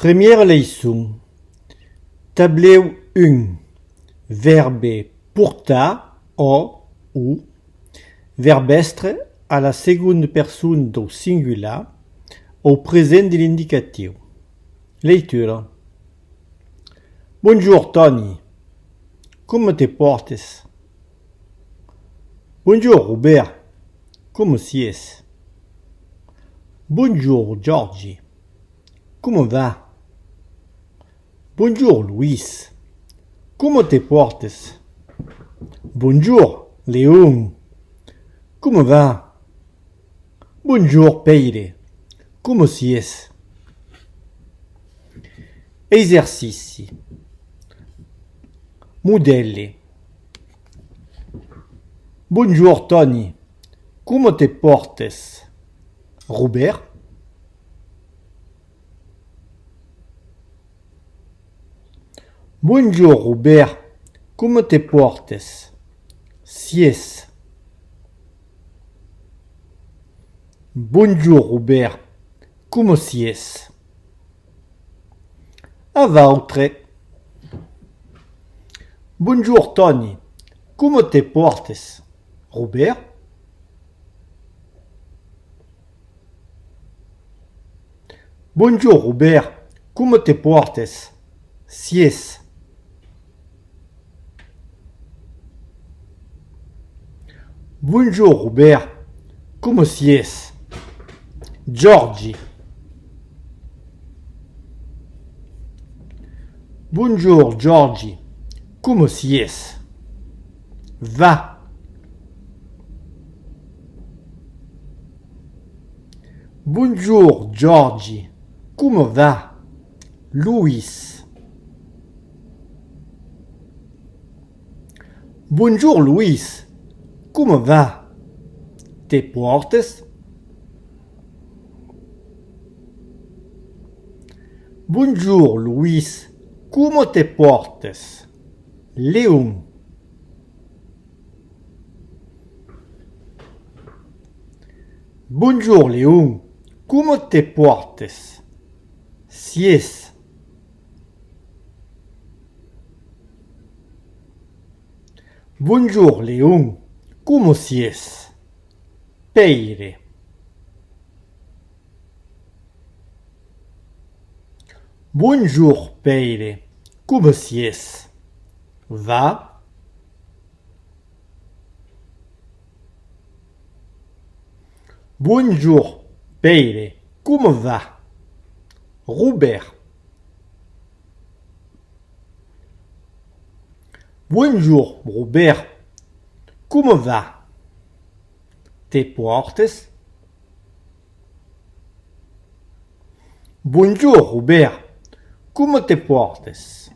Première leçon. Tableau 1. Verbe portar o ou. Verbestre à la seconde personne do singular au présent de l'indicatif. Leitura. Bonjour Tony. Como te portes? Bonjour Robert. Como sies? Bonjour Georgie. Como va? Bonjour Luis. Como te portes? Bonjour Léon. Como va? Bonjour Peire. Como sies? Exercizi. Modelli. Bonjour Tony. Como te portes? Robert. Bonjour Robert. Como te portes? Sies. Bonjour Robert. Como sies? A votre. Bonjour Tony. Como te portes? Robert. Bonjour Robert. Como te portes? Sies. Bonjour Robert. Como sies? Georgie. Bonjour Georgie. Como sies? Va. Bonjour Georgie. Como va? Luis. Bonjour Luis. Como va? Te portes? Bonjour Luis. Como te portes? Léon. Bonjour Léon. Como te portes? Sies. Bonjour Léon. Como sies? Peire. Bonjour Peire. Como sies? Va. Bonjour Peire. Como va? Robert. Bonjour Robert. Como va? Te portes? Bonjour Robert. Como te portes?